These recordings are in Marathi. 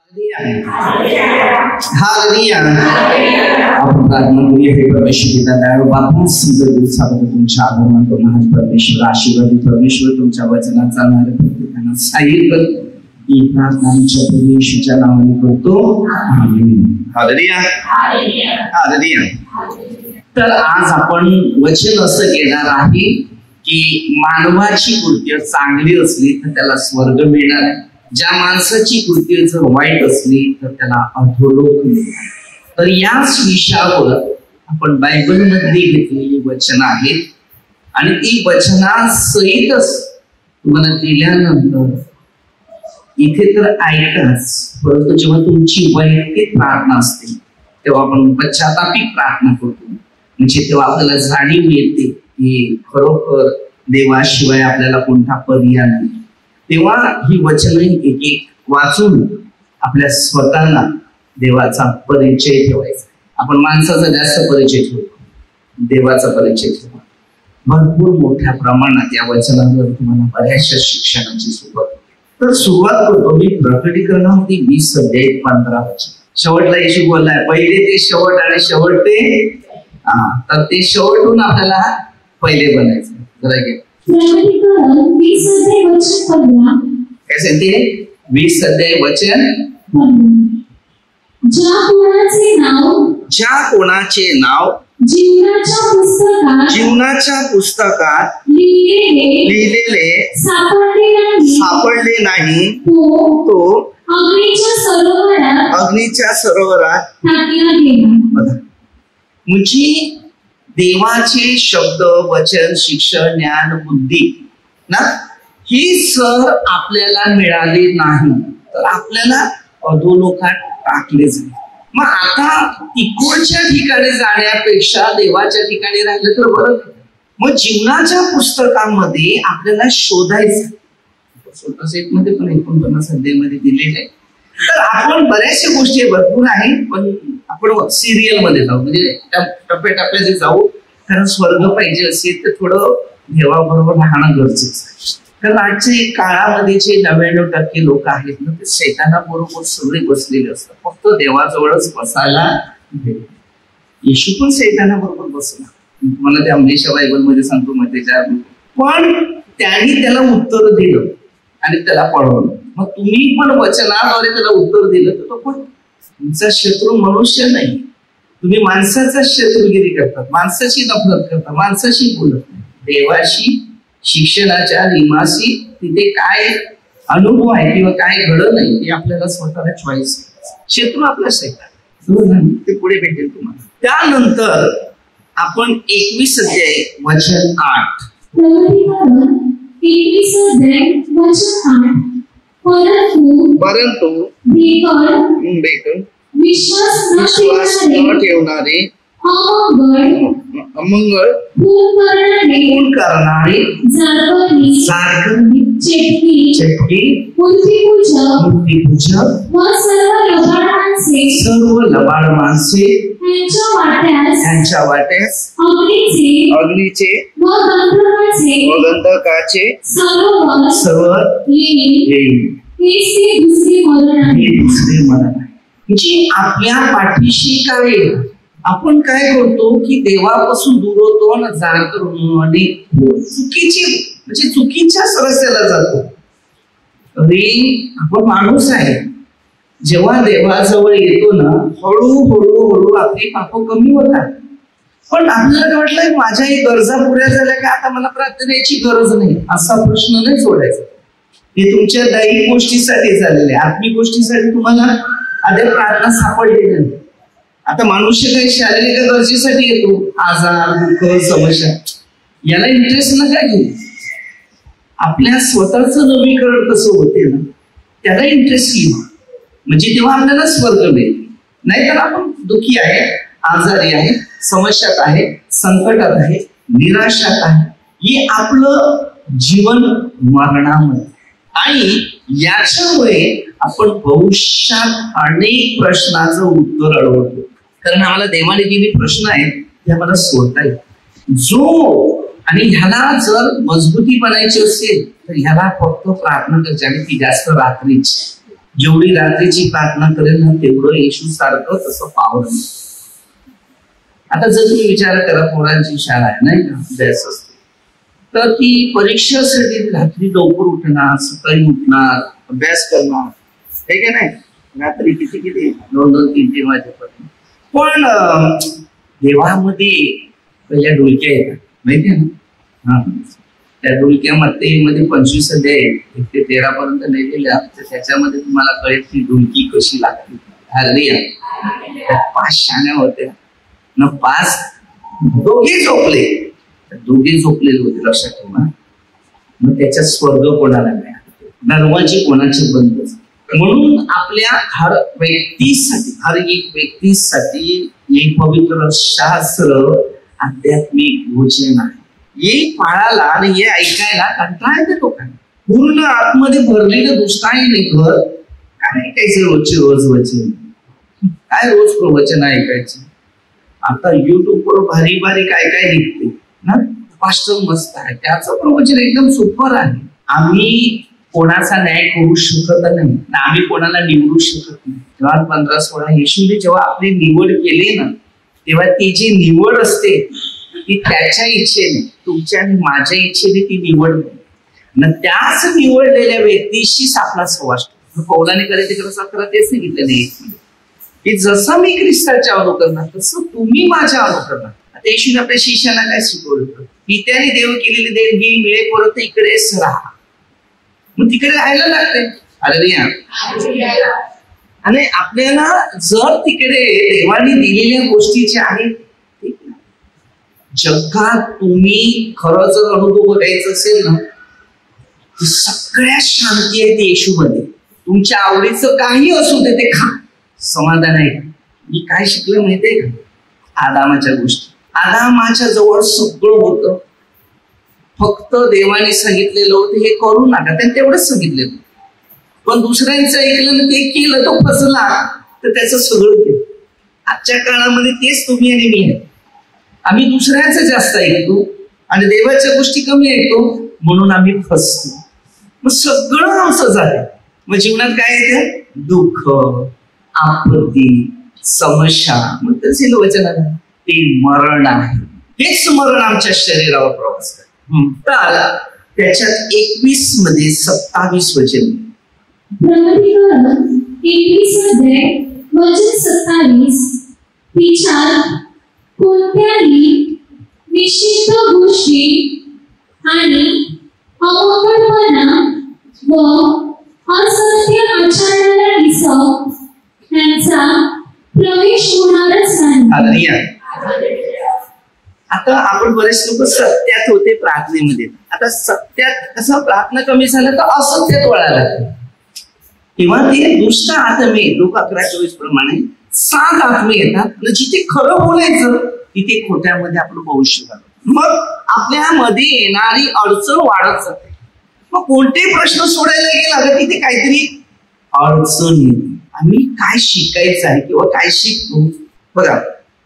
हालेलुया. आपण प्रार्थना करूया. हे परमेश्वर पिता दयाळू बाबा, सुंदर दिवसाबद्दल तुमच्या आभार मानतो. महान परमेश्वर, आशीर्वादी परमेश्वर, तुमच्या वचनात चालणारे प्रत्येकांना सहाय्य कर. ही प्रार्थना आमच्या प्रभू येशूच्या नावाने करतो. आमेन. हालेलुया. हालेलुया. तर आज आपण वचन असं घेणार आहे की मानवाची कृत्य चांगली असली तर त्याला स्वर्ग मिळणार आहे. ज्या माणसाची कृत्य जर वाईट असली तर त्याला अधोलोक मिळणार. तर याच विषयावर आपण बायबलमध्ये घेतलेली वचन आहेत आणि ती वचनासहितच तुम्हाला दिल्यानंतर इथे तर ऐकाच, परंतु जेव्हा तुमची वैयक्तिक प्रार्थना असते तेव्हा आपण पश्चातापिक प्रार्थना करतो. म्हणजे तेव्हा आपल्याला जाणीव येते की खरोखर देवाशिवाय आपल्याला कोणता पर्याय नाही. तेव्हा ही वचन एक एक वाचून आपल्या स्वतःला देवाचा परिचय ठेवायचा. आपण माणसाचा जास्त परिचय ठेवतो, देवाचा परिचय ठेवा. भरपूर मोठ्या प्रमाणात या वचनावर तुम्हाला बऱ्याचशा शिक्षणाची सुरुवात. तर सुरुवात करतो मी प्रकटीकरणामध्ये 20 अध्याय 15 वचन. शेवटला येशू बोललाय, पहिले ते शेवट आणि शेवट ते तर ते शेवटून आपल्याला पहिले बनायचं. जरा घ्या. कैसे ते 20 अध्याय वचन. ज्या कोणाचे नाव जीवनाच्या पुस्तकात लिहिलेले सापडले नाही तो अग्नीच्या सरोवरात. म्हणजे देवाचे शब्द, वचन, शिक्षण, ज्ञान, बुद्धी ना ही सर आपल्याला मिळाली नाही तर आपल्याला अधोलोकात टाकले जाईल. मग आता इकडच्या ठिकाणी जाण्यापेक्षा देवाच्या ठिकाणी राहिलं तर बरं. मग जीवनाच्या पुस्तकामध्ये आपल्याला शोधायचं. मध्ये पण 49 अध्यायामध्ये दिलेले. तर आपण बऱ्याचशा गोष्टी भरपूर आहेत पण आपण सिरियल मध्ये जाऊ, म्हणजे टप्प्याटप्प्याचे जाऊ. कारण स्वर्ग पाहिजे असेल तर थोडं देवाबरोबर राहणं गरजेचं आहे. कारण आजच्या काळामध्ये जे 99% लोक आहेत ना ते शैतानाबरोबर सगळे बसलेले असतात. फक्त देवाजवळच बसायला. येशू पण शैतानाबरोबर बसला. मला ते अमलेशा बायबलमध्ये सांगतो मध्ये पण त्यांनी त्याला उत्तर दिलं आणि त्याला पळवलं. मग तुम्ही पण वचनाद्वारे त्याला उत्तर दिलं तर तो पण तुमचा शत्रू मनुष्य नाही. तुम्ही माणसाचा शत्रुगिरी करतात, माणसाची नफरत करतात, माणसाशी बोलत नाही. देवाशी, शिक्षणाच्या नियमाशी तिथे काय अनुभव आहे किंवा काय घडत नाही ते आपल्याला स्वतःला चॉईस. शत्रू आपला शैतान, ते पुढे भेटेल तुम्हाला. त्यानंतर आपण 21 अध्याय वचन 8. परंतु विश्वास न ठेवणारे, अमंगळ खून करणारे, चटकी, मूर्तिपूजक सर्व लबाड माणसे त्यांच्या वाट्यास अग्नीचे व गंधकाचे सरोवर येईल. हे दुसरे मरण. म्हणजे आपल्या पाठीशी काय आपण काय करतो की देवापासून दूर होतो आणि जाणतो चुकीची म्हणजे चुकीच्या रस्त्याला जातो. तरी आपण माणूस आहे. जेव्हा देवाजवळ येतो ना हळूहळू आपली पाप कमी होतात. पण आपल्याला वाटलं माझ्याही गरजा पुऱ्या झाल्या का आता मला प्रार्थनेची गरज नाही असा प्रश्न नाही सोडायचा. हे तुमच्या दैहिक गोष्टीसाठी झालेले, आत्मिक गोष्टीसाठी तुम्हाला आधी प्रार्थना सापडलेली नाही. आता मनुष्य काही शारीरिक गरजेसाठी येतो, आजार, दुःख, समस्या, याला इंटरेस्ट नका घेऊ. आपल्या स्वतःच नवीकरण कसं होते ना त्याला इंटरेस्ट घेऊ. म्हणजे तेव्हा आपल्याला स्वर्ग मिळेल. नाहीतर आपण दुःखी आहे, आजारी आहे, समस्यात आहे, संकटात आहे, निराशात आहे. हे आपलं जीवन मरणामध्ये. आणि याच्यामुळे आपण भविष्यात अनेक प्रश्नाचं उत्तर अडवतो. कारण आम्हाला देवाने दिलेले प्रश्न आहेत ते आम्हाला सोडता येईल. आणि ह्याला जर मजबूती बनायची असेल तर ह्याला फक्त प्रार्थना करायची आणि ती जास्त रात्रीची. जेवढी रात्रीची प्रार्थना करेल ना तेवढं येशू सारखं तसं पावर. आता जर तुम्ही विचार करा, पोरांची शाळा आहे नाही का, अभ्यास असते, तर ती परीक्षेसाठी रात्री लवकर उठणार, सकाळी उठणार, अभ्यास करणार, हे की नाही, रात्री किती 2-2, 3-3 वाजेपर्यंत. पण देवामध्ये पहिल्या डोलक्या येतात माहिती आहे ना. त्या डोलक्यामध्ये 25 अध्याय 1 ते 13 पर्यंत लिहिलेले आहे. त्याच्यामध्ये तुम्हाला कळेल की डोलकी कशी लागते. हालेलुया. 5 शाण्या होत्या न, 5 दोघे झोपलेले होते, लक्षात ठेवा. मग त्याच्या स्वर्ग कोणाला मिळाला, दरवाजे कोणाचे बंद. म्हणून आपल्या हर एक व्यक्तीसाठी एक पवित्र शास्त्र आध्यात्मिक भोजन आहे. हे पाळायला आणि हे ऐकायला कंटाळा येते लोकांना. पूर्ण आतमध्ये भरलेलं दुष्टाईने घर काय ऐकायचं, रोज वचन, काय रोज प्रवचन ऐकायचं. आता युट्यूबवर भारी काय निघते ना, पास्टर मस्त आहे, त्याचं प्रवचन एकदम सुपर आहे. आम्ही कोणाचा न्याय करू शकत नाही, आम्ही कोणाला निवडू शकत नाही. John 15:16, येशूने जेव्हा आपली निवड केली ना, तेव्हा ती जी निवड असते ती त्याच्या इच्छेने, तुमच्या आणि माझ्या इच्छेने ती निवड नाही. त्याच निवडलेल्या व्यक्तीशीच आपला सहवास. पौलाने गलातियेला 7:11 तेच सांगितलं नाही की जसं मी ख्रिस्ताच्या अनुकरणात तसं तुम्ही माझ्या अनुकरणात. आता येशूने आपल्या शिष्यांना काय शिकवलं, की त्याने देव केलेली देणगी मिळेपर्यंत इकडेच राहा. मग तिकडे राहायला लागते. हालेलुया. आणि आपल्याला जर तिकडे देवाने दिलेल्या गोष्टीच्या आहेत, जगात तुम्ही खरं जर अनुभव बघायचा असेल ना, ती सगळ्यात शांती आहे ती येशूमध्ये. तुमच्या आवडीचं काही असू दे ते खा, समाधान आहे. मी काय शिकलं माहितीये का, आदामाच्या गोष्टी. आदामाच्या जवळ सगळं होतं, फक्त देवाने सांगितलेलं होतं हे करू नका, त्यांनी तेवढंच सांगितलेलं. पण दुसऱ्यांचं ऐकलं ते केलं, तो फसला, तर त्याचं सगळं केलं. आजच्या काळामध्ये तेच तुम्ही आणि मी आहे. आम्ही दुसऱ्याचं जास्त ऐकतो आणि देवाच्या गोष्टी कमी ऐकतो, म्हणून आम्ही फसतो. मग सगळं आमचं झालं. मग जीवनात काय येते, दुःख, आपत्ती, समस्या. मग तसे वचन आहे ते मरण आहे. हेच मरण आमच्या शरीरावर प्रवास करते. तर त्याच्यात 21 मध्ये 27 वचन, प्रकटीकरण 21 अध्याय वचन 27, विचार कोणत्याही विशिष्ट गोष्टी आणि अवघडपणा व असत्य आचरणाला विसर त्यांचा प्रवेश होणारच नाही. आता आपण बरेच लोक सत्यात होते प्रार्थनेमध्ये. आता सत्यात कसं प्रार्थना कमी झालं तर असत्यात वळायला किंवा ते दुष्ट आत्मे, लोक 11:24 प्रमाणे 7 आत्मे येतात. जिथे खरं बोलायचं तिथे खोट्यामध्ये आपलं भविष्य घालतं. मग आपल्यामध्ये येणारी अडचण वाढत जाते. मग कोणते प्रश्न सोडायला गेला तर तिथे काहीतरी अडचण येते. आम्ही काय शिकायचं आहे किंवा काय शिकतो. बघा,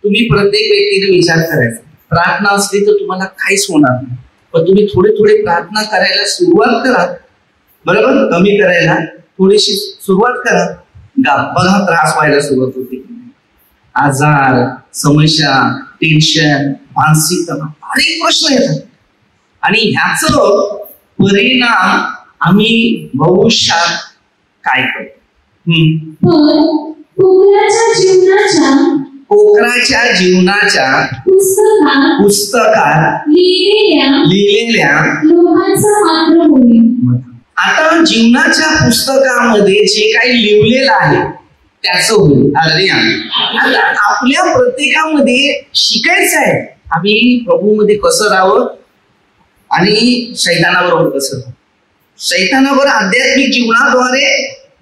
तुम्ही प्रत्येक व्यक्तीने विचार करायचा, प्रार्थना असली तर तुम्हाला काहीच होणार नाही, पण तुम्ही थोडे प्रार्थना करायला सुरुवात करा. बरोबर, कमी करायला थोडीशी सुरुवात करा. बघा त्रास व्हायला सुरुवात होते. आजार, समस्या, टेन्शन, मानसिक तणाव, अनेक प्रश्न येतात. आणि ह्याच परिणाम आम्ही भविष्यात काय करतो. पोखराच्या जीवनाच्या पुस्तकात लिहिलेल्या आता जीवनाच्या पुस्तकामध्ये जे काही लिहिलेलं आहे त्याचं होईल. आता आपल्या प्रत्येकामध्ये शिकायचं आहे आम्ही प्रभूमध्ये कसं राहावं आणि शैतानाबरोबर कसं राहावं. शैतानावर आध्यात्मिक जीवनाद्वारे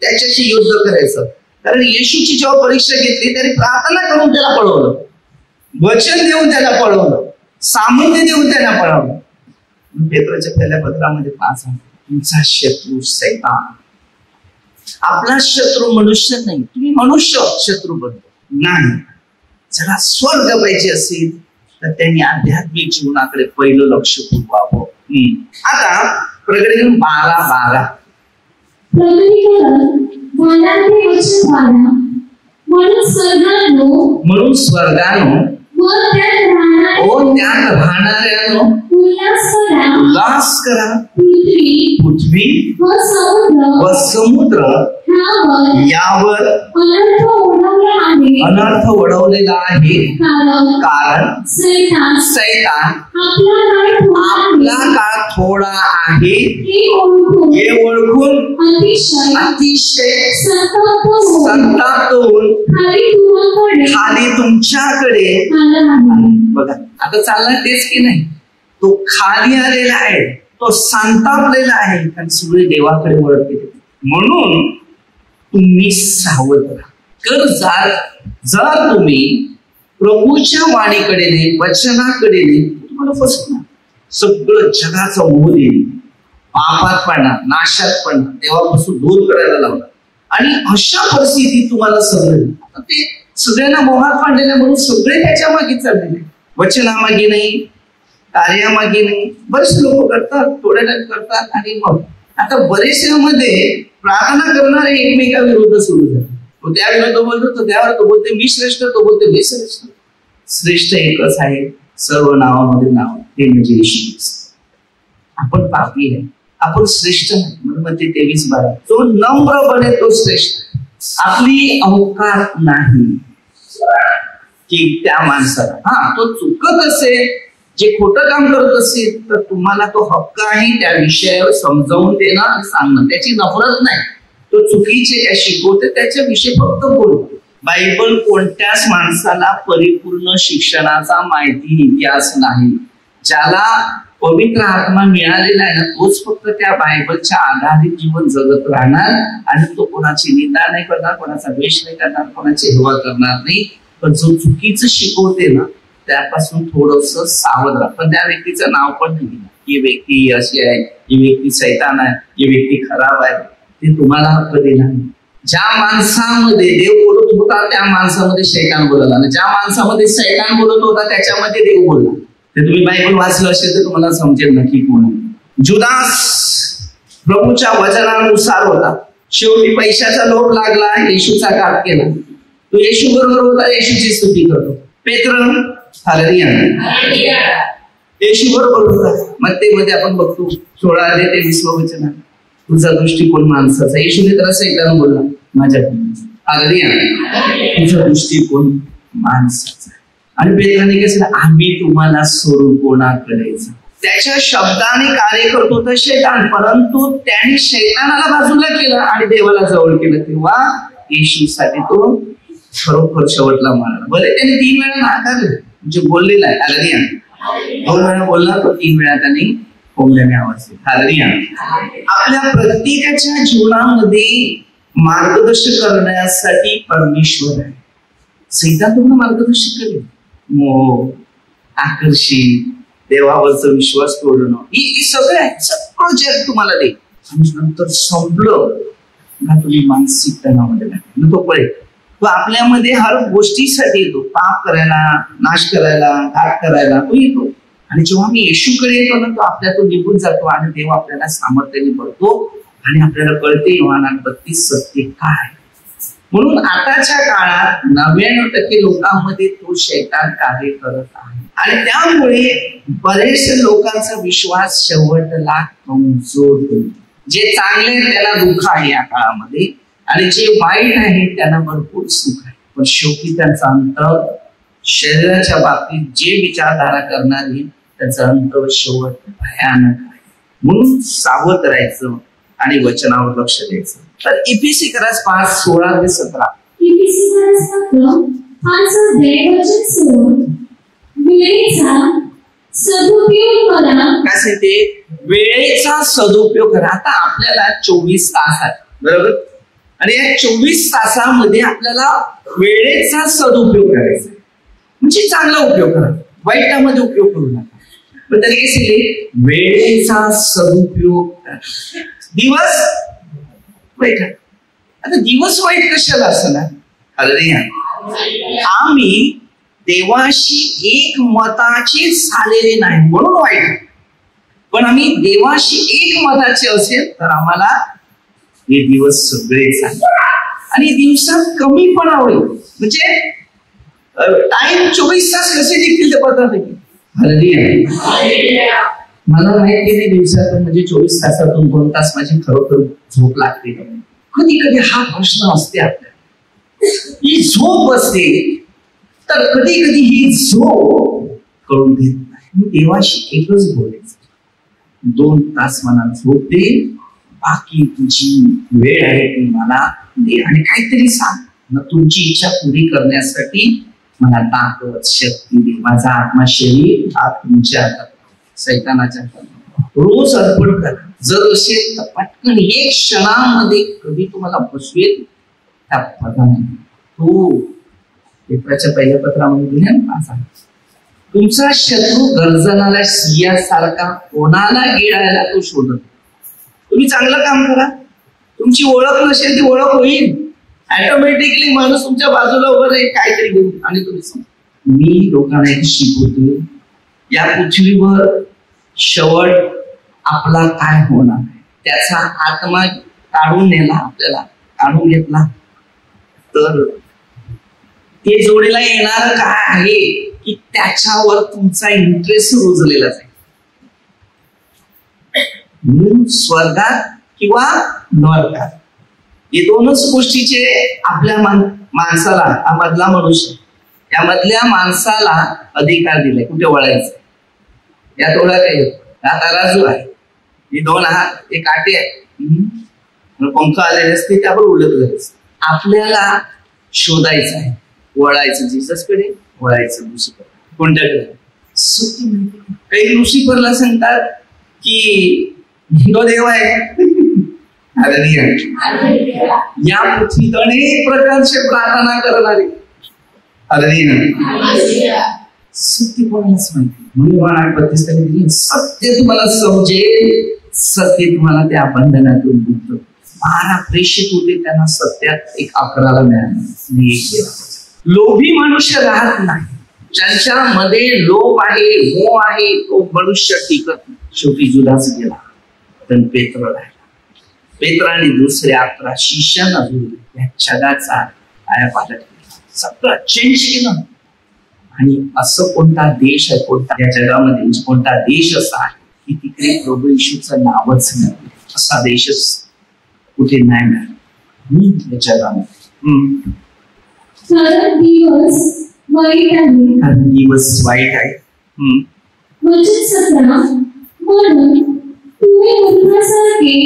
त्याच्याशी युद्ध करायचं. कारण येशूची जेव्हा परीक्षा घेतली त्याने प्रार्थना करून त्याला पळवलं, वचन देऊन त्याला पळवलं, सामर्थ्य देऊन त्याला पळवलं. पेत्राच्या पहिल्या पत्रामध्ये 5 तुमचा शत्रू शैतान. आपला शत्रू मनुष्य नाही, तुम्ही मनुष्य शत्रू बनतो नाही. ज्याला स्वर्ग पाहिजे असेल तर त्यांनी आध्यात्मिक जीवनाकडे पहिलं लक्ष पुरवावं. आता प्रकटीकरण 12:12, प्रकटीकरण ज्ञानाचे वचन वाढा, म्हणून स्वर्गानो व त्यात राहणाऱ्यानो उल्हास करा. पृथ्वी व समुद्र यावर अनर्थ ओढवलेला आहे, कारण सैतान आपला काळ थोडा आहे हे ओळखून अतिशय संतापून खाली तुमच्याकडे. बघा आता चालणार तेच की नाही, तो खाली आलेला आहे, तो संतापलेला आहे, कारण सगळे देवाकडे वळत गेले. म्हणून तुम्ही सावध राहा. जर तुम्ही प्रभूच्या वाणीकडे नाही, वचनाकडे नाही, तुम्हाला फसवणार. सगळं जगाचं मोह देईल, पापात पडणार, नाशात पडणार, देवापासून दूर करायला लावणार. आणि अशा परिस्थितीत तुम्हाला सगळं ते सगळ्यांना मोहात पाडलेल्या म्हणून सगळे त्याच्या मागे चाललेले, वचनामागे नाही, कार्यामागे नाही. बरेचसे लोक करतात, थोड्या टाइम करतात आणि मग आता बरेचशामध्ये प्रार्थना करणारे एकमेकाविरुद्ध सुरू झाले. तो त्या विरुद्ध बोलतो, तो त्यावर तो बोलते मी श्रेष्ठ, तो बोलते मी श्रेष्ठ. श्रेष्ठ एकच आहे, सर्व नावामध्ये नाव, ते म्हणजे येशू ख्रिस्त. आपण पापी आहे, आपण श्रेष्ठ नाही. म्हणून म्हणते 23:12 जो नम्र बने तो श्रेष्ठ. आपली अवकात नाही की त्या माणसाला तो चुकत असेल, जे खोटं काम करत असेल तर तुम्हाला तो हक्क आहे त्या विषयावर समजावून देणं आणि सांगणं. त्याची नफरत नाही, तो चुकीचे काय शिकवते त्याच्याविषयी फक्त बोल. बायबल कोणत्याच माणसाला परिपूर्ण शिक्षणाचा माहिती इतिहास नाही. ज्याला पवित्र आत्मा मिळालेला आहे ना, तोच फक्त त्या बायबलच्या आधारित जीवन जगत राहणार आणि तो कोणाची निंदा नाही करणार, कोणाचा द्वेष नाही करणार, कोणाची हेवा करणार नाही. पण जो चुकीचं शिकवते ना त्यापासून थोडस सावध राहा. पण त्या व्यक्तीचं नाव पण नाही, ही व्यक्ती अशी आहे, ही व्यक्ती सैतान आहे, ही व्यक्ती खराब आहे, ते तुम्हाला हक्क दिला नाही. ज्या माणसामध्ये देव बोलत होता त्या माणसामध्ये शैतान बोलला, आणि ज्या माणसामध्ये शैतान बोलत होता त्याच्यामध्ये देव बोलला. ते तुम्ही बायबल वाचलं असेल तर तुम्हाला समजेल नक्की कोण. जुदास प्रभूच्या वचनानुसार होता, शेवटी पैशाचा लोभ लागला, येशूचा घात केला. तो येशू बरोबर होता, येशूची स्तुती करतो. पेत्र हालेलुया, येशू बरोबर होता. मत्तेमध्ये आपण बघतो 16-23 वचन, तुझा दृष्टिकोन माणसाचा. येशूने तर सैतान बोलला माझ्या, हालेलुया, तुझा दृष्टिकोन माणसाचा. आणि पेत्राने काय सांगितलं, आम्ही तुम्हाला सोडून कोणाकडे जाऊ. त्याच्या शब्दाने कार्य करतो तर शैतान, परंतु त्याने शैतानाला बाजूला केलं आणि देवाला जवळ केलं. तेव्हा येशूसाठी तो खरोखर शेवटला मारला. भले त्याने 3 वेळा नाकारले, म्हणजे बोललेला आहे, हालेलुया. 2 वेळा बोलला तो, 3 वेळा त्यांनी कोंबड्याने आवाज दिला, हालेलुया. आपल्या प्रत्येकाच्या जीवनामध्ये मार्गदर्शन करण्यासाठी परमेश्वर आहे. सैतान तुम्हाला मार्गदर्शन करेल, मोह, आकर्षित, देवावरचा विश्वास तोडणं, ही सगळं आहे. सगळं जग तुम्हाला दे आणि नंतर संपलं ना तुम्ही मानसिक तणावामध्ये लागले. तो पडेल, तो आपल्यामध्ये हर गोष्टीसाठी येतो, पाप करायला, नाश करायला, घात करायला तो येतो. आणि जेव्हा मी येशूकडे येतो ना, तो आपल्यातून निघून जातो आणि देव आपल्याला सामर्थ्याने भरतो आणि आपल्याला कळते योहान 32 सत्य काय. म्हणून आताच्या काळात 99% लोकांमध्ये तो शैतान कार्य करत आहे आणि त्यामुळे बरेचसे लोकांचा विश्वास शेवटला कमजोर होतो. जे चांगले त्याला दुःख आहे या काळामध्ये आणि जे वाईट आहे त्यांना भरपूर सुख आहे. पण शेवटी त्यांचा अंत शरीराच्या बाबतीत जे विचारधारा करणारी त्याचा अंत शेवट भयानक आहे. म्हणून सावध राहायचं आणि वचनावर लक्ष द्यायचं. तर इफिसिकरास 5:16-17 काय सांगते, वेळेचा सदुपयोग करा. आता आपल्याला 24 तास आहे, बरोबर, आणि या 24 तासामध्ये आपल्याला वेळेचा सदुपयोग करायचा, म्हणजे चांगला उपयोग करा, वाईटामध्ये उपयोग करू नका. पण तरी काय वेळेचा सदुपयोग करा. दिवस वाईट, आता दिवस वाईट कशाला असणार, अरे आम्ही देवाशी एकमताचे झालेले नाही म्हणून वाईट. पण आम्ही देवाशी एकमताचे असेल तर आम्हाला हे दिवस सगळे चांगले. आणि दिवसात कमी पण होईल. म्हणजे टाइम 24 तास कसे निघतील ते पता नाही. मला माहिती नाही दिवसातून म्हणजे 24 तासातून 2 तास माझी खरोखर झोप लागते. कधी कधी हा प्रश्न असते आपल्याला, ही झोप असते तर कधी कधी ही झोप करून देत नाही. देवाशी एकच बोलायचं, 2 तास मला झोप दे, बाकी तुझी वेळ आहे ती मला दे आणि काहीतरी सांग ना, तुमची इच्छा पुरी करण्यासाठी मला ताकद शक्ती दे. माझा आत्मा शरीर हा तुमच्या हातात, सैतानाच्या हातात. रोज अर्पण करा. जर असेल तर पटकन 1 क्षणामध्ये कधी तुम्हाला बसवेल त्या पदाने. तो पेत्राच्या पहिल्या पत्रामध्ये दिल्या ना 5. तुमचा शत्रू गर्जनाला सिंहासारखा कोणाला गिळायला तो शोधत. तुम्ही चांगलं काम करा, तुमची ओळख नसेल ती ओळख होईल. ऑटोमॅटिकली माणूस तुमच्या बाजूला उभं राहील काहीतरी घेऊन आणि तुम्ही मी लोकांना एक शिकवतो, या पृथ्वीवर शेवट आपला काय होणार आहे त्याचा आत्मा काढून नेला, आपल्याला काढून घेतला तर ते जोडीला येणार काय आहे की त्याच्यावर तुमचा इंटरेस्ट रुजलेला आहे. म्हणून स्वर्गात किंवा नरकात हे 2च गोष्टीचे आपल्या माणसाला, हा मधला मनुष्य, या मधल्या माणसाला अधिकार दिलाय कुठे वळायचं. या थोडा काही हा तराजू आहे, हे 2 हात, हे काटे आहे, पंख आलेले असते त्यावर उलट जायचं. आपल्याला शोधायचं आहे, वळायचं जीससकडे, वळायचं लुसिफर. कोणत्याकडे? काही लुसिफरला सांगतात की तो देव आहे. या पृथ्वीत अनेक प्रकारचे प्रार्थना करणारे. सत्य कोणालाच माहिती. म्हणून 32 दिली, सत्य तुम्हाला समजेल, सत्य तुम्हाला त्या बंधनातून मुक्त. 12 प्रेषित होते, त्यांना सत्यात 11ला मिळालं. लोभी मनुष्य राहत नाही. ज्यांच्यामध्ये लोभ आहे, मोह आहे, तो मनुष्य टिकत नाही. शेवटी जुदास गेला, पण पेत्र राहिला. पेत्राने दुसऱ्या 11 शिष्यांना जोडले. या जगाचा आयापालट केला, सगळं चेंज केलं. आणि असं कोणता देश आहे, कोणता या जगामध्ये कोणता देश असा आहे की तिकडे प्रभू येशूचं नावच नाही, असा देशच कुठे नाही मिळाला या जगामध्ये. दिवस वाईट आहे.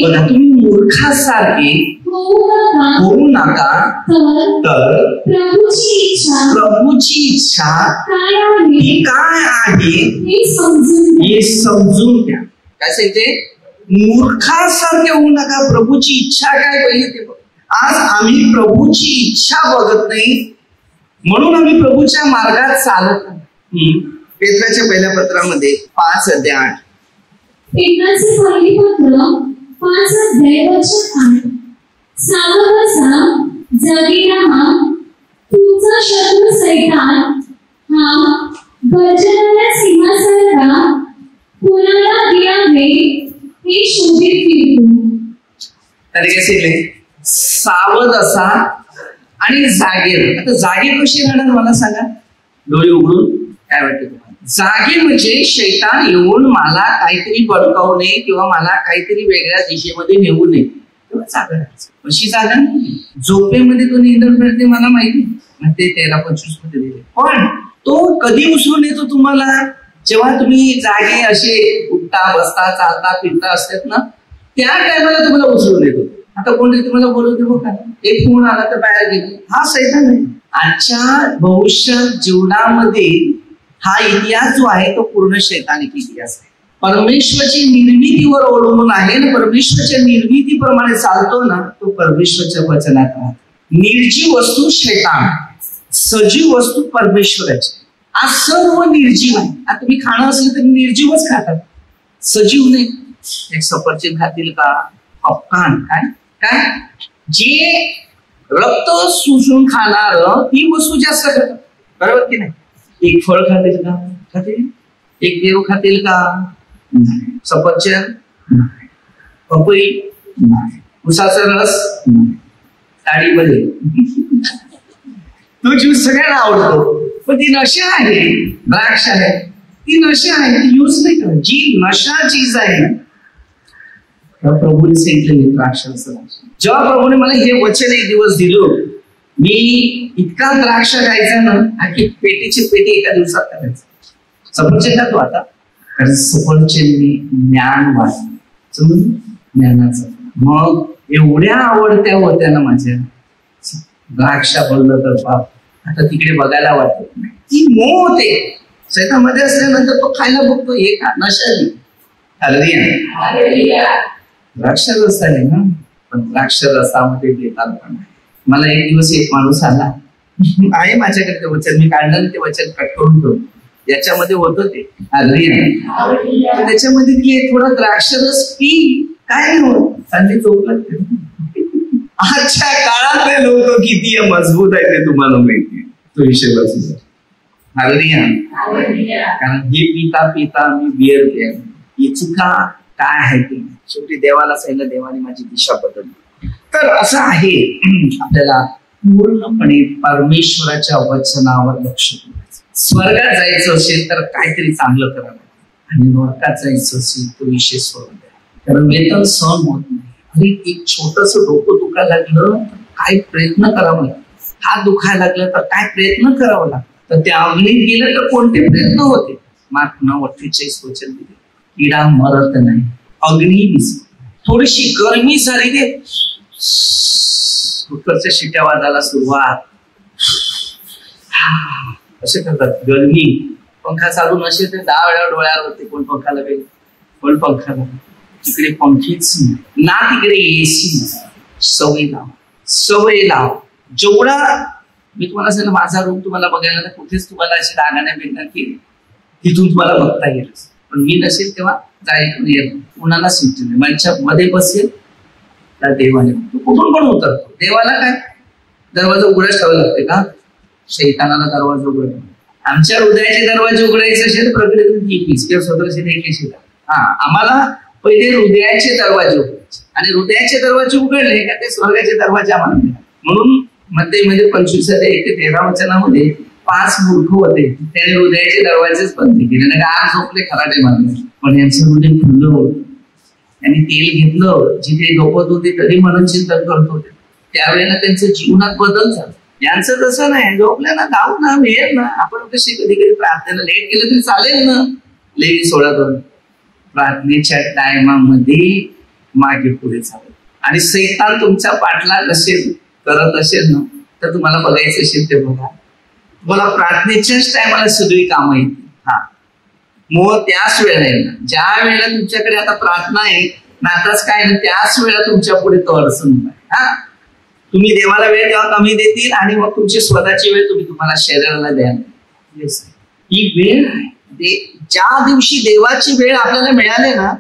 बघा, तुम्ही मूर्खासारखे होऊ नका, तर प्रभूची इच्छा ही काय आहे हे समजून घ्या. काय सांगते? मूर्खासारखे होऊ नका, प्रभूची इच्छा काय पहिले ते बघ. आज आम्ही प्रभूची इच्छा बघत नाही, म्हणून आम्ही प्रभूच्या मार्गात चालत नाही. पेत्राच्या पहिल्या पत्रामध्ये 5:8. पेत्राचे पहिले पत्र 5:8. सावध बसा, जागी राहा, तुमचा शत्रू सैतान हा गर्जनाच्या सिंहासारखा कोणाला गिळावे हे शोधित फिरतो. तरी काय शिकले? सावध असा आणि जागे. आता जागे कशी राहणार मला सांगा, डोळे उघडून. काय वाटतं तुम्हाला? जागे म्हणजे शैतान येऊन मला काहीतरी भडकावू नये किंवा मला काहीतरी वेगळ्या दिशेमध्ये नेऊ नये, तेव्हा जागा राहायचं. अशी जागा नाही. झोपेमध्ये तो निंदन करते मला माहिती, ते 13-25 मध्ये दिले. पण तो कधी उचलून येतो तुम्हाला? जेव्हा तुम्ही जागे असे उठता बसता चालता फिरता असतात ना, त्या टायमाला तुम्हाला उचलून येतो. आता कोणतरी तुम्हाला बोलवते बघा, एक फोन आला तर बाहेर गेले, हा सैतान आहे. आजच्या भविष्य जीवनामध्ये हा इतिहास जो आहे तो पूर्ण शैतानिक इतिहास आहे. परमेश्वरची निर्मितीवर अवलंबून आहे ना, परमेश्वरच्या निर्मितीप्रमाणे चालतो ना, तो परमेश्वरच्या वचनात राहतो. निर्जीव वस्तू शैतान, सजीव वस्तू परमेश्वराची. आज सर्व निर्जीव आहे. आता तुम्ही खाणं असलं तरी निर्जीवच खातात, सजीव नाही. एक सफरचंद खातील का? पॉपकॉर्न काय काय जे रक्त शोषून खाणार ती वस्तू जास्त खातात, बरोबर की नाही? एक फळ खातील का? खातील. एक देव खातील का? नाही. सफरचंद नाही, पपई नाही, उसाचा रस नाही. टाळीमध्ये तो ज्यूस सगळ्यांना आवडतो, पण ती नशा आहे, द्राक्ष आहे, ती नशा आहे, ती यूज नाही करत. जी नशा चीज आहे ना, प्रभूने सांगितलं द्राक्ष. जेव्हा प्रभूने मला हे वचन एक दिवस दिलं, मी इतका द्राक्ष खायचा ना, आखी पेटीची पेटी एका दिवसात करायचं. सफरचंद खातो आता, कारण सफरचंदने ज्ञान वाढलं, समजून ज्ञानाचं. मग एवढ्या आवडत्या होत्या ना माझ्या द्राक्ष, बोललं तर बाप, आता तिकडे बघायला वाटत नाही. ती मोह होते शेतामध्ये असल्यानंतर, तो खायला बघतो, हे का नशाली. द्राक्ष रस आहे ना, पण द्राक्ष रसामध्ये देतात पण. मला एक दिवस एक माणूस आला आहे माझ्याकडे, ते वचन मी काढलं, ते वचन कट करून ठेवलं, याच्यामध्ये होतं ते त्याच्यामध्ये दिले थोडा द्राक्ष रस पी, काय नाही होत. आणि झोपलं. आजच्या काळातले लोक किती मजबूत आहे ते तुम्हाला माहिती, तो विषय बसला. कारण हे पिता पिता मी बिअर प्यायला, ही चुका काय आहे ते शेवटी देवाला सांगितलं, देवाने माझी दिशा बदलली. तर असं आहे, आपल्याला पूर्णपणे परमेश्वराच्या वचनावर लक्ष द्यायचं. स्वर्गात जायचं असेल तर काहीतरी चांगलं करावं, आणि नरकात जायचं असेल तो विषय सोडून द्या, कारण वेतन सहन होत नाही. अरे एक छोटस डोकं दुखायला लागलं तर काय प्रयत्न करावं लागतं, हात दुखायला लागलं तर काय प्रयत्न करावं लागतं, तर त्या अग्नीत गेलं तर कोणते प्रयत्न होते. मार्क 9:48 वचन दिले, किडा मरत नाही, अग्नी दिसत. थोडीशी गरमी झाली ते कुकरच्या शिट्या वाजायला सुरुवात, असे करतात. गरमी, पंखा चालू नसेल तर 10 वेळा डोळ्यावरती कोण पंखा लागेल, कोण पंखा लागेल. तिकडे पंखेच ना, तिकडे एसी. सवय लाव, सवय लाव. जेवढा मी तुम्हाला सांगितलं, माझा रूम तुम्हाला बघायला ना कुठेच तुम्हाला अशी जागा नाही भेटणार की तिथून तुम्हाला बघता येईल. पण मी नसेल तेव्हा जायचं येत, कुणाला सिंचन नाही. माझ्या मध्ये बसेल तर देवाने कुठून पण उतरतो. देवाला काय दरवाजा उघडाच ठेवायला लागते का? शैतानाला दरवाजा उघड. आमच्या हृदयाचे दरवाजे उघडायचे असेल प्रकृती किंवा स्वतःशी आम्हाला पहिले हृदयाचे दरवाजे उघडायचे, आणि हृदयाचे दरवाजे उघडले का ते स्वर्गाचे दरवाजे आम्हाला मिळाले. म्हणून मध्ये 25:1-13 वचनामध्ये 5 मूर्ख होते, त्याने हृदयाचे दरवाजेच बंद केले, नाही आज झोपले खराटे मारले. पण यांचं हृदय खुललं होतं, त्यांनी तेल घेतलं, जिथे झोपत होते तरी म्हणून चिंतन करत होते. त्यावेळेला त्यांचं जीवनात बदल झाला. यांचं तसं नाही, झोपल्या ना गाव ना वेळ ना. आपण कशी कधी कधी प्रार्थनेला लेट केलं तरी चालेल ना. लेवी 16:2 प्रार्थनेच्या टायमामध्ये मागे पुढे चालेल. आणि सैतान तुमच्या पाठलाग असेल करत असेल ना, तर तुम्हाला बघायचं असेल ते बघा. तुम्हाला प्रार्थनेच्याच टायमाला सगळी कामं येतील. मग त्याच वेळेला ज्या वेळेला तुमच्याकडे आता प्रार्थना आहे ना, आताच काय ना, त्याच वेळेला तुमच्या पुढे तो अडचण होणार. तुम्ही देवाला वेळ तेव्हा कमी देतील, आणि मग तुमची स्वतःची वेळ तुम्ही तुम्हाला शरीराला द्याल. ही वेळ आहे. ज्या दिवशी देवाची वेळ आपल्याला मिळाली ना,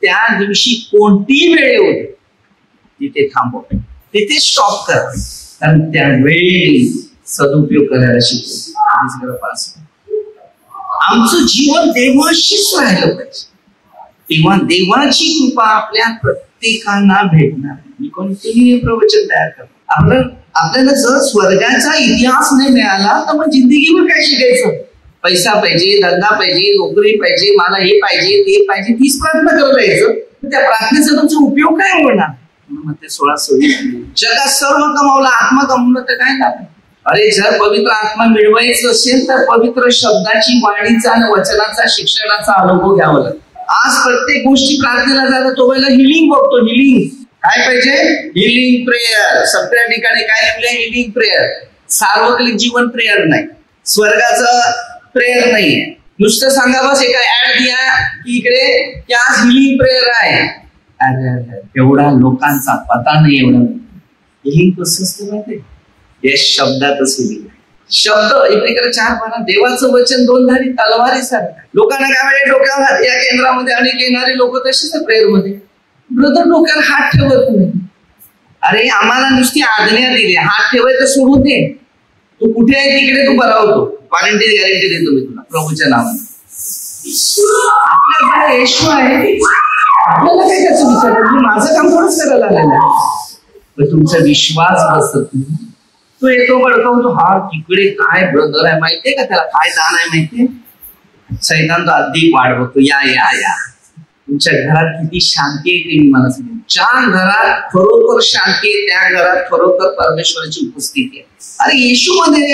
त्या दिवशी कोणतीही वेळ होते तिथे थांबवा, तिथे स्टॉप करा, कारण त्या वेळी सदुपयोग करायला शिकतो. आमचं जीवन देवाशीच राहिलं पाहिजे, तेव्हा देवाची कृपा आपल्या प्रत्येकांना भेटणार. मी कोणतेही प्रवचन तयार करतो. आपल्याला जर स्वर्गाचा इतिहास नाही मिळाला तर मग जिंदगीवर काय शिकायचं? पैसा पाहिजे, धंदा पाहिजे, नोकरी पाहिजे, मला हे पाहिजे ते पाहिजे, तीच प्रार्थना करत यायचं. त्या प्रार्थनेचा तुमचा उपयोग काय होणार? मग ते 16:26 जगात सर्व कमावलं, आत्मा कमवलं तर काय लागलं? अरे जर पवित्र आत्मा मिळवायचं असेल तर पवित्र शब्दाची, वाणीचा आणि वचनाचा, शिक्षणाचा अनुभव घ्यावा लागतो. आज प्रत्येक गोष्टी प्रार्थनेला जातात, तो वेळेला हिलिंग बघतो. हिलिंग काय पाहिजे? Healing prayer. सगळ्या ठिकाणी काय लिहिलंय? Healing prayer. सार्वजनिक जीवन प्रेयर नाही, स्वर्गाचं प्रेयर नाहीये. नुसतं सांगा बस एका ऍड द्या की इकडे क्या हिलिंग प्रेयर आहे. अरे एवढा लोकांचा पता नाही. एवढा हिलिंग कसं असतं माहिती? या शब्दातच हिलिंग. शब्द इकडे 4:12 देवाचं वचन 2 धारी तलवारीसारखं. लोकांना काय वाटतं? डोक्यावर या केंद्रामध्ये अनेक येणारे लोक तसेच प्रेयर मध्ये ब्रदर डोक्यावर हात ठेवत नाही. अरे आम्हाला नुसती आज्ञा दिली, हात ठेवायचं सोडून दे. तू कुठे आहे तिकडे तू बरा होतो. क्वारंटाईन गॅरंटी देतो मी तुला प्रभूच्या नावाने. आपल्याकडे येशू आहे, आपल्याला काय त्याचं विचार? मी माझं काम थोडंच करायला आलेलं आहे. पण तुमचा विश्वास बसत नाही. तो येतो बडकवतो, हा तिकडे काय ब्रदर आहे माहितीये का, त्याला काय दान आहे माहितीये. सैतान तो अधिक वाढ बघतो, या या या. तुमच्या घरात किती शांती आहे ते मी मला सांगेन. ज्या घरात खरोखर शांती आहे त्या घरात खरोखर परमेश्वराची उपस्थिती आहे. अरे येशूमध्ये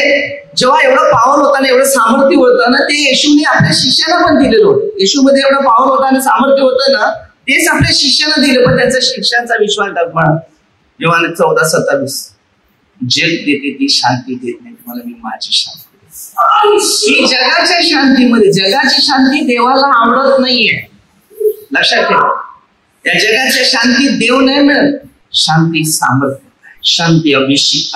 जेव्हा एवढं पावर होता ना, एवढं सामर्थ्य होतं ना, ते येशूने आपल्या शिष्याला पण दिलेलं होतं. येशूमध्ये एवढं पावर होता आणि सामर्थ्य होतं ना, तेच आपल्या शिष्याला दिलं. पण त्यांच्या शिष्यांचा विश्वास डगमळला. योहान 14:27 जग देते ती शांती देत नाही, तुम्हाला मी माझी शांती. ही जगाच्या शांतीमध्ये, जगाची शांती देवाला आवडत नाहीये. लक्षात ठेवा, त्या जगाच्या शांतीत देव नाही मिळत. शांती सामर्थ्य, शांती अभिषेक.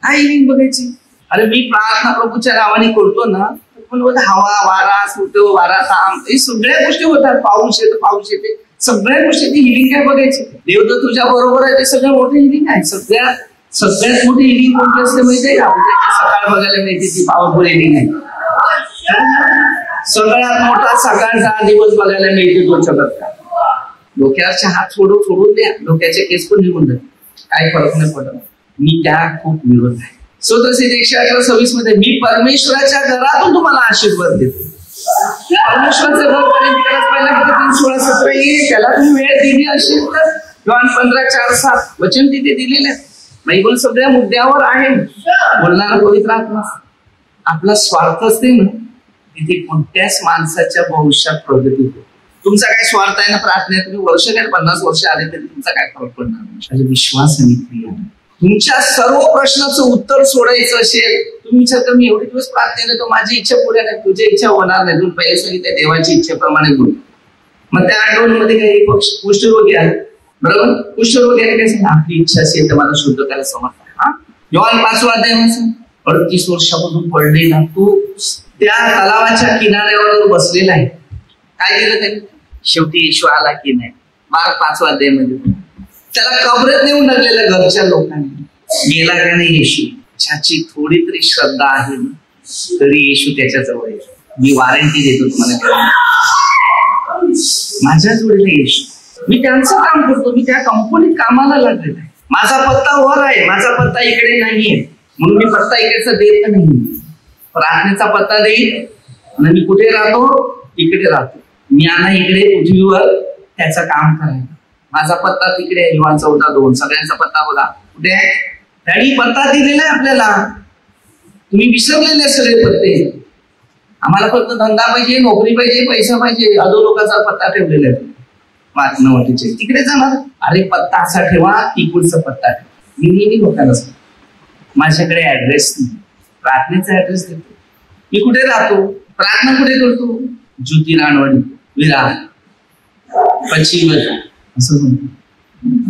काय बघायची. अरे मी प्रार्थना प्रभूच्या नावाने करतो ना, पण हवा वारा सुटो वारा थांब, हे सगळ्या गोष्टी होतात. पाऊस येते, सगळ्या गोष्टी हिलिंग काय बघायची. देव तर तुझ्या बरोबर आहे, ते सगळं मोठं हिलिंग आहे. सगळ्यात मोठी हिलिंग कोणती असते माहितीये का? सकाळ बघायला मिळते, ती पॉवरफुल हिलिंग आहे. सगळ्यात मोठा सकाळचा दिवस बघायला मिळते तो चमत्कार. डोक्याचे हात सोडून द्या, डोक्याचे केस पण निघून जाते, काही फरक नाही पडत. मी त्या खूप विरोध आहे. स्तोत्रसंहिता 118:26 मध्ये मी परमेश्वराच्या घरातून तुम्हाला आशीर्वाद देतो. परमेश्वराचं घर खरेदी करायला पहिला 3:16-17 येईल, त्याला तुम्ही वेळ दिली असेल तर योहान 15:4-7 वचन तिथे दिलेले आहे. बायबल सगळ्या मुद्द्यावर आहे. बोलणारा पवित्र आत्मा. आपला स्वार्थ असते ना, तिथे कोणत्याच माणसाच्या भविष्यात प्रगती होते. तुमचा काय स्वार्थ आहे ना प्रार्थनेत, तुम्ही वर्ष काय 50 वर्ष आले तरी तुमचा काय फरक पडणार नाही. विश्वास आणि क्रिया. तुमच्या सर्व प्रश्नाचं उत्तर सोडायचं असेल, तुम्ही विचार कर, मी एवढे दिवस प्रार्थना देतो, माझी इच्छा पुऱ्या नाही, तुझी इच्छा होणार नाही. तुम्ही पहिले सांगितलं देवाची इच्छेप्रमाणे बोल. मग त्या आठवणीमध्ये काही कुष्ठरोगी आहे, बरोबर. कुष्ठरोग्याने काय सांगा, आपली इच्छा असेल तर मला शुद्ध करायला समर्थ आहे. हा योहान 5:1 38 वर्षापासून पडले ना, तू त्या तलावाच्या किनाऱ्यावर बसलेला आहे. काय दिलं त्यांनी? शेवटी येशू आला की नाही. मार्क 5:मध्ये त्याला कबरेत नेऊन टाकलेल्या घरच्या लोकांनी. गेला का नाही येशू? ज्याची थोडी तरी श्रद्धा आहे ना, तरी येशू त्याच्या जवळ आहे. मी वॉरंटी देतो तुम्हाला, माझ्या जोडीला येशू. मी त्यांचं काम करतो, मी त्या कंपनीत कामाला लागलेला आहे. माझा पत्ता वर आहे, माझा पत्ता इकडे नाहीये, म्हणून मी पत्ता इकडेचा देत नाही. प्रार्थनेचा पत्ता देईल आणि मी कुठे राहतो, इकडे राहतो. मी आणा इकडे पृथ्वीवर त्याचं काम करायचं. माझा पत्ता तिकडे आहे, योहान 14:2. सगळ्यांचा पत्ता बघा कुठे आहे. त्यांनी पत्ता दिलेला आहे आपल्याला. तुम्ही विसरलेले सगळे पत्ते. आम्हाला फक्त धंदा पाहिजे, नोकरी पाहिजे, पैसा पाहिजे, अदो लोकांचा पत्ता ठेवलेला आहे. वाटणं वाटीचे तिकडे जाणार. अरे पत्ता असा ठेवा, तिकडचा पत्ता ठेवा. मी नेहमी लोकांना सांगतो, माझ्याकडे ऍड्रेस नाही, प्रार्थनेचा ऍड्रेस देतो. मी कुठे राहतो, प्रार्थना कुठे करतो, ज्योती रानवाडी विरार पश्चिम असं म्हणतो,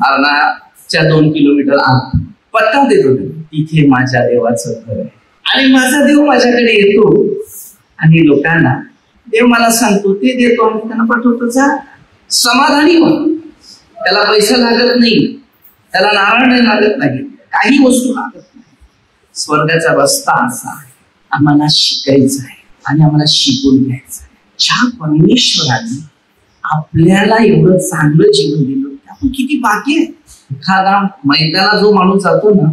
अरणाच्या 2 किलोमीटर आत. पत्ता देतो, तिथे माझ्या देवाचं घर आहे. आणि माझा देव माझ्याकडे येतो आणि लोकांना देव मला सांगतो, ते देतो आणि त्यांना पाठवतो. जा समाधानी हो. त्याला पैसा लागत नाही, त्याला नारळ नाही लागत नाही, काही वस्तू लागत नाही. स्वर्गाचा रस्ता असा आहे, आम्हाला शिकायचं आहे आणि आम्हाला शिकून घ्यायचं आहे. ज्या परमेश्वराने आपल्याला एवढं चांगलं जीवन दिलं, आपण किती बाकी आहे. एखादा मैदानाला जो माणूस जातो ना,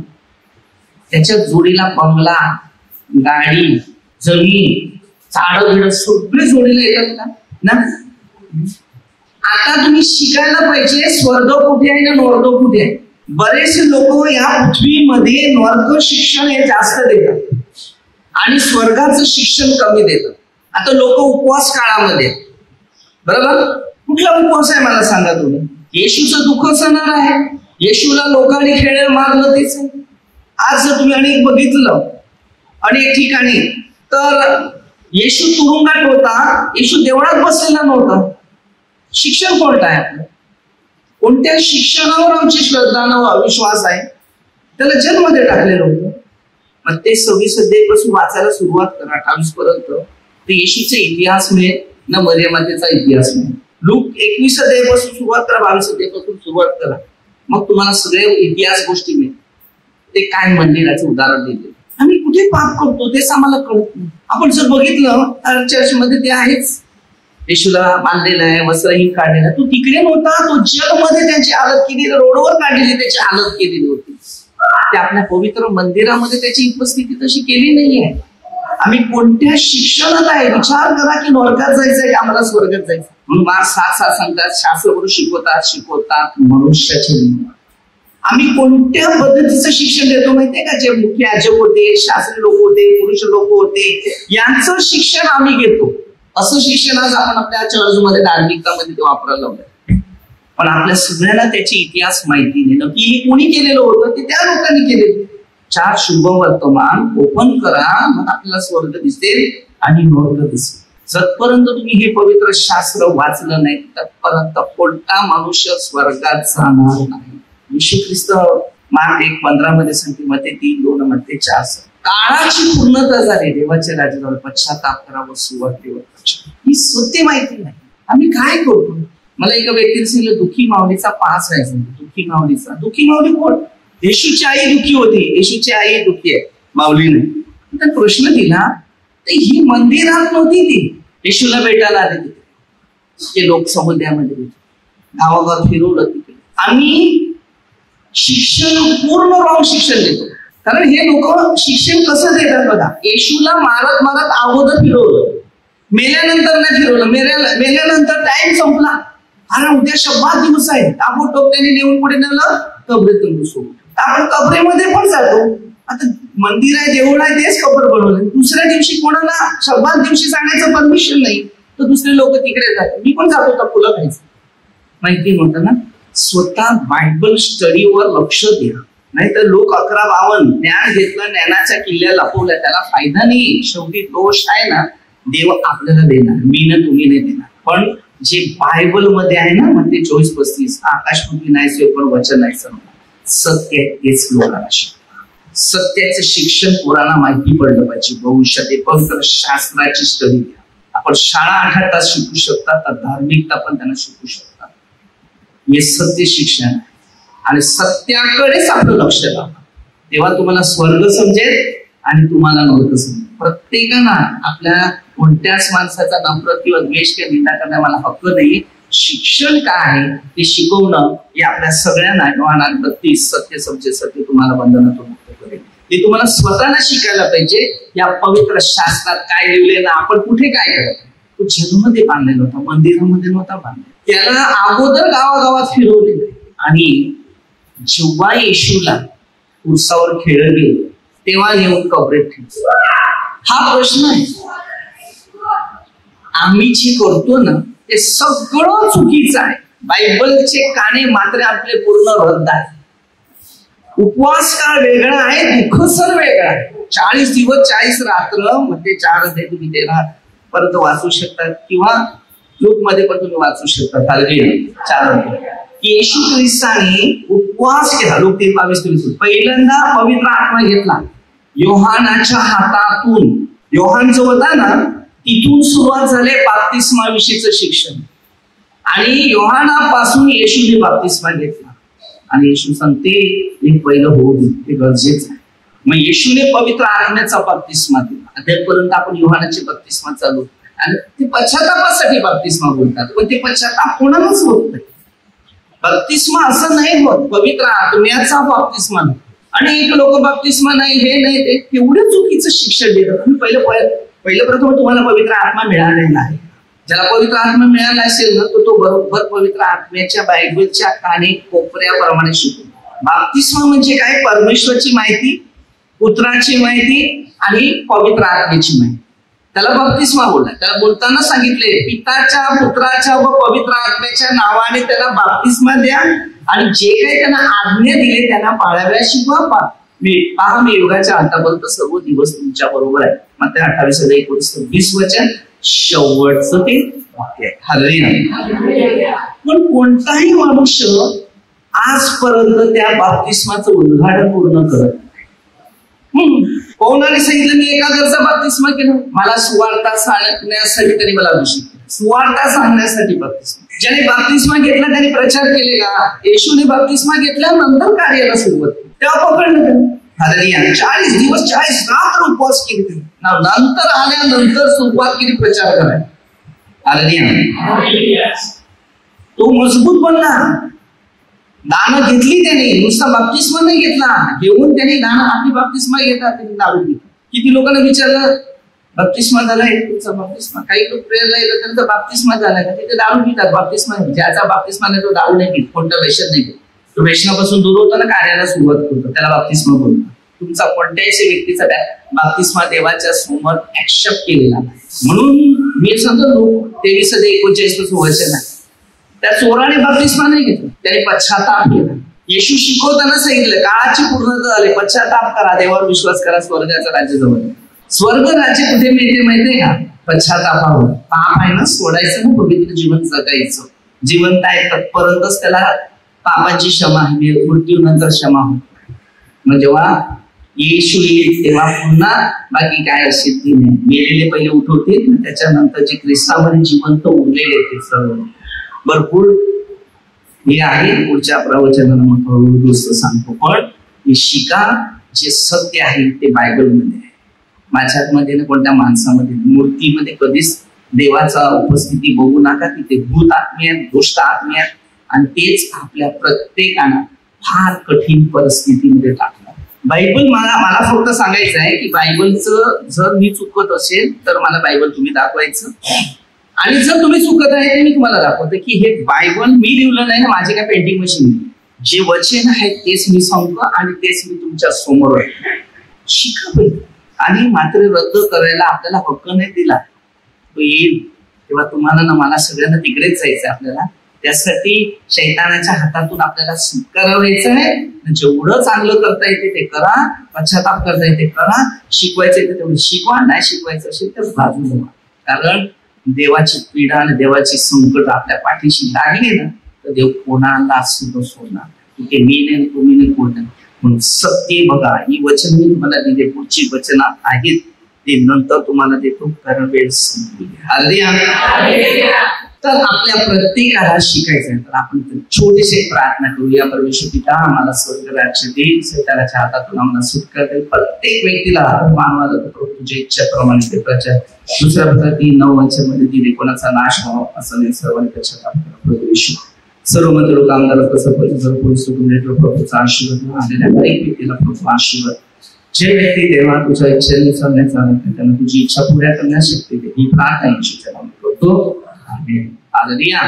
त्याच्या जोडीला बंगला, गाडी, जमीन, झाडं बिडं सगळे जोडीला येतात का ना. आता तुम्ही शिकायला पाहिजे स्वर्ग कुठे आहे ना नर्क कुठे आहे. बरेचसे लोक या पृथ्वीमध्ये नर्क शिक्षण हे जास्त देतात आणि स्वर्गाचं शिक्षण कमी देतात. आता लोक उपवास काळामध्ये, बरोबर, कुठला उपवास आहे मला सांगा तुम्ही. येशूचं दुःख सणार आहे, येशूला लोकांनी खेळ मारलं तेच आहे. आज जर तुम्ही अनेक बघितलं अनेक ठिकाणी, तर येशू तुरुंगात होता, येशू देवळात बसलेला नव्हता. शिक्षण कोणतं आहे आपलं? कोणत्या शिक्षणावर आमची श्रद्धा न विश्वास आहे, त्याला जन्ममध्ये टाकलेलं होतं. मग ते 26 अध्यायापासून वाचायला सुरुवात करा 28 पर्यंत. ते येशूचा इतिहास मिळेल ना मरियमातेचा इतिहास मिळेल. लूक 21 अध्यायापासून सुरुवात करा, 22 अध्यायापासून सुरुवात करा, मग तुम्हाला सगळे इतिहास गोष्टी मिळेल. ते काय मंदिराचं उदाहरण दिले. आम्ही कुठे पाप करतो तेच आम्हाला कळत नाही. आपण जर बघितलं तर चर्चमध्ये ते आहेच. येशूला बांधलेलं आहे, वस्त्रही काढलेलं आहे. तो तिकडे नव्हता, तो जगमध्ये त्यांची हालत केली, रोडवर काढलेली त्याची हालत केलेली होती. ते आपल्या पवित्र मंदिरामध्ये त्याची उपस्थिती तशी केली नाहीये. आम्ही कोणत्या शिक्षणात आहे? विचार करा की नरकात जायचंय का आम्हाला स्वर्गात जायचं? म्हणून मार्क 7:7 सांगतात, शास्त्रगुरू शिकवतात मनुष्याचे नियम. आम्ही कोणत्या पद्धतीचं शिक्षण देतो माहितीये का? जे मुख्य याजक होते, शास्त्री लोक होते, पुरुष लोक होते, यांचं शिक्षण आम्ही घेतो. असं शिक्षण आज आपण आपल्या चर्चमध्ये धार्मिकतामध्ये ते वापरायला लावलंय. पण आपल्या सगळ्यांना त्याची इतिहास माहिती नाही. नक्की हे कोणी केलेलं होतं? ते त्या लोकांनी केलेलं. 4 शुभ वर्तमान ओपन करा, मग आपल्याला स्वर्ग दिसेल आणि नरक दिसेल. जतपर्यंत तुम्ही हे पवित्र शास्त्र वाचलं नाही तत्पर्यंत कोणता मनुष्य स्वर्गात जाणार नाही. येशू ख्रिस्त मार्क 1:15 मध्ये सांगते, मते 3:2 मध्ये 4. काळाची पूर्णता झाली, देवाच्या राज्यावर पश्चाताप करा व सुवार्तेवर प्रचार. ही सत्य माहिती नाही. आम्ही काय करतो? मला एका व्यक्तीने सांगितलं, दुःखी माऊलीचा पास आहे. दुःखी माऊली कोण? येशूची आई दुःखी होती. येशूची आई दुःखी आहे, माऊली नाही. तर प्रश्न दिला, तर ही मंदिरात नव्हती, ती येशूला भेटायला आले तिथे. ते लोक समुद्रामध्ये गावागाव फिरवलं तिथे. आम्ही शिक्षण पूर्ण रॉंग शिक्षण देतो. कारण हे लोक शिक्षण कसं देतात बघा. येशूला मारत मारत अगोदर फिरवलं, मेल्यानंतर नाही फिरवलं. मेल्यानंतर टाइम संपला. अरे उद्या 100 दिवस आहे, ताबडतोब त्यांनी नेऊन पुढे नेलं कबरीतून घुसवलं. आपण कबरेमध्ये पण जातो. आता मंदिर आहे, देऊळ आहे, तेच कबर बनवलं. दुसऱ्या दिवशी कोणाला 100 दिवशी जाण्याचं परमिशन नाही, तर दुसरे लोक तिकडे जातात. मी पण जातो तर फुलं खायचं. माहिती नव्हतं ना. स्वतः बायबल स्टडीवर लक्ष द्या, नाहीतर लोक 11:52 ज्ञान घेतलं, ज्ञानाच्या किल्ल्या लपवल्या, त्याला फायदा नाही. शेवटी दोष आहे ना देव आपल्याला देणार, मी ना तुम्ही नाही देणार. पण जे बायबल मध्ये आहे ना, म्हणते 24:35 आकाशमुखी नाही पण वचन नाही सर्व सत्य तेच लोकांना शिकवा. सत्याचं शिक्षण पोरांना माहिती पडलं पाहिजे. भविष्यात ते पवित्र शास्त्राची स्टडी द्या. आपण शाळा 8 तास शिकू शकतात, तर धार्मिकता पण त्यांना शिकू शकतात. हे सत्य शिक्षण आहे आणि सत्याकडेच आपलं लक्ष लावा, तेव्हा तुम्हाला स्वर्ग समजेल आणि तुम्हाला नरक समजेल. प्रत्येकाला आपल्या कोणत्याच माणसाचा नफरत किंवा द्वेष किंवा निंदा करण्याला मला हक्क नाही. शिक्षण काय आहे ते शिकवणं हे आपल्या सगळ्यांना. योहान 32 सत्य समजे सत्य तुम्हाला बंधनातून मुक्त करेल. हे तुम्हाला स्वतःला शिकायला पाहिजे. या पवित्र शास्त्रात काय लिहिलेलं, आपण कुठे काय करत. तो जन्ममध्ये बांधलेला होता, मंदिरामध्ये नव्हता बांधलेला. त्याला अगोदर गावागावात फिरवलेलं. आणि जेव्हा येशूला उरसावर खेळलं गेलं तेव्हा येऊन कबरेत ठेवलं. हा प्रश्न आहे. आम्ही जे करतो ना ते सगळं चुकीचं आहे. बायबलचे काने मात्र आपले पूर्ण रद्द आहे. उपवास काळ वेगळा आहे, दुःख सर वेगळा आहे. 40 दिवस 40 रात्र मध्ये 4 अध्याय तुम्ही त्याला परत वाचू शकता किंवा लूक मध्ये पण तुम्ही वाचू शकता. 4 अध्याय येशू ख्रिस्ताने उपवास केला. लूक 3:22 पहिल्यांदा पवित्र आत्मा घेतला योहानाच्या हातातून. योहान जो होता ना तिथून सुरुवात झाले बाप्तिस्मा विषयीचं शिक्षण. आणि योहानापासून येशूने बाप्तिस्मा घेतला. आणि येशू सांगते हे पहिलं होऊ दे, ते गरजेचं आहे. मग येशूने पवित्र आत्म्याचा बाप्तिस्मा दिला. अद्यापर्यंत आपण योहानाचे बाप्तिस्मा चालू आणि ते पश्चातापासाठी बाप्तिस्मा बोलतात, पण ते पश्चाताप कोणालाच होत नाही. बाप्तिस्मा असं नाही होत, पवित्र आत्म्याचा बाप्तिस्मा. आणि एक लोक बाप्तिस्मा नाही, हे नाही, ते तेवढं चुकीचं शिक्षण देतात. तुम्ही पहिलं प्रथम तुम्हाला पवित्र आत्मा मिळालेला आहे. ज्याला पवित्र आत्मा मिळाला असेल ना तो बरोबर पवित्र आत्म्याच्या बायबलच्या काने कोपऱ्याप्रमाणे शिकतो. बाप्तिस्मा म्हणजे काय? परमेश्वरची माहिती, पुत्राची माहिती आणि पवित्र आत्म्याची माहिती. त्याला बाप्तिस्मा बोलला. त्याला बोलताना सांगितले पिताच्या, पुत्राच्या व पवित्र आत्म्याच्या नावाने त्याला बाप्तिस्मा द्या आणि जे काही त्यांना आज्ञा दिले त्यांना पाळाव्या शिकवा. मी युगाच्या अंतापर्यंत सर्व दिवस तुमच्या बरोबर आहे. मात्र 28:19 वचन शेवटचं ते वाक्य आहे. हालेलुया. पण कोणताही मनुष्य आजपर्यंत त्या बाप्तिस्माचं उद्घाटन पूर्ण करत नाही. पौलाने सांगितलं मी एका घरचा बाप्तिस्मा केला, मला सुवार्ता सांगण्यासाठी त्यांनी मला अभिषेक केला. सुवार्ता सांगण्यासाठी बाप्तिस्मा. ज्याने बाप्तिस्मा घेतला त्याने प्रचार केले का? येशूने बाप्तिस्मा घेतल्यानंतर कार्याला सुरुवात केली, तेव्हा पकडलं. हालेलुया. 40 दिवस 40 रात्र उपवास केले. नंतर आल्यानंतर सुरुवात केली प्रचार करायला. हालेलुया. तो मजबूत बनला. दान घेतली त्याने, नुसता बाप्तिस्मा नाही घेतला, घेऊन त्याने दान आपली बाप्तिस्मा घेतात, त्यांनी दारू घेतली. किती लोकांना विचारलं बाप्तिस्मा झालाय तुमचा बाप्तिस्मा, काही लोक प्रेयरला येतात त्यांचा बाप्तिस्मा झालाय का, तिथे दारू पितात. बाप्तिस्मा ज्याचा बाप्तिस्मा नाही तो दारू नाही पित, कोणतं व्यसन नाही पित, तो व्यसनापासून दूर होताना कार्याला सुरुवात करतो, त्याला बाप्तिस्मा बोलतात. तुमचा कोणत्याही व्यक्तीचा बाप्तिस्मा देवाच्या समोर ऍक्सेप्ट केलेला नाही. म्हणून मी सांगतो लोक 23:39 वचन आहे, त्या चोराने बाप्तिस्मा नाही घेतला, त्याने पश्चाताप केला. येशू शिकवताना सांगितलं काळाची पूर्णता झाली, पश्चाताप करा, देवावर विश्वास करा, स्वर्गाचं राज्य जवळ. स्वर्ग राज्य कुठे मिळते माहितीये का? पश्चातापावर. पाप आहे ना सोडायचं ना, पवित्र जीवन जगायचं. जिवंत आहे तत्पर्यंतच त्याला पापाची क्षमा आहे, मृत्यूनंतर क्षमा होत. मग जेव्हा येशू येईल तेव्हा पुन्हा बाकी काय असेल ती नाही. मेलेले पहिले उठवतील, त्याच्यानंतर जे ख्रिस्तामध्ये जिवंत उरलेले ते सर्व भरपूर हे आहे. पुढच्या प्रवचनाला मग गोष्ट सांगतो, पण हे शिका जे सत्य आहे ते बायबलमध्ये आहे. माझ्यामध्ये ना कोणत्या माणसामध्ये मूर्तीमध्ये कधीच देवाचा उपस्थिती बघू नका. तिथे भूत आत्मे आहेत, दुष्ट आत्मे आहेत, आणि तेच आपल्या प्रत्येकाला फार कठीण परिस्थितीमध्ये टाकतात. बायबल मला फक्त सांगायचं आहे की बायबलचं जर मी चुकत असेल तर मला बायबल तुम्ही दाखवायचं, आणि जर तुम्ही चुकत आहे ते मी तुम्हाला दाखवतो की हे बायबल मी लिहिलं नाही ना, माझी काय पेंटिंग मशीन नाही. जे वचन आहे तेच मी सांगतो आणि तेच मी तुमच्या समोर शिका पाहिजे. आणि मात्र रद्द करायला आपल्याला हक्क नाही दिला, तो येईल तेव्हा तुम्हाला ना मला सगळ्यांना तिकडेच जायचं आपल्याला. त्यासाठी शैतानाच्या हातातून आपल्याला सुटका व्हायचं आहे. जेवढं चांगलं करता येते ते करा, पश्चाताप करता येते करा, शिकवायचं येते तेवढं शिकवा, नाही शिकवायचं असेल तर बाजूला व्हा. कारण देवाची पीडा आणि देवाची संकट आपल्या पाठीशी लागली ना तर देव कोणाला सुद्धा सोडणार नाही. मी नाही, तुम्ही नाही, कोण नाही. म्हणून सत्य बघा, ही वचन मी तुम्हाला दिले, पुढची वचन आहेत ते नंतर तुम्हाला देतो, कारण वेळ संपली. हालेलुया. तर आपल्या प्रत्येकाला शिकायचं आहे. तर आपण छोटीशी प्रार्थना करूया. परमेश्वर पिता, आम्हाला स्वर्ग राज्य देईल, सैतानाच्या हातातून आम्हाला सुटका देईल. प्रत्येक व्यक्तीला मानवाला तुझ्या इच्छेप्रमाणे ते प्रचार. दुसऱ्या प्रती 9 वचनामध्ये दिले, कोणाचा नाश व्हावा असं नाही, सर्वांनी पश्चाताप करा. परमेश्वर सर्व मत लोक आमदार कसं प्रभूचा आशीर्वाद आलेल्या दरेक व्यक्तीला प्रभू आशीर्वाद. जे व्यक्ती देवा तुझ्या इच्छेनुसार नाही चालत त्यांना तुझी इच्छा पुऱ्या करण्यास शक्ती दे. ही प्रार्थना करतो. आमेन. हालेलुया.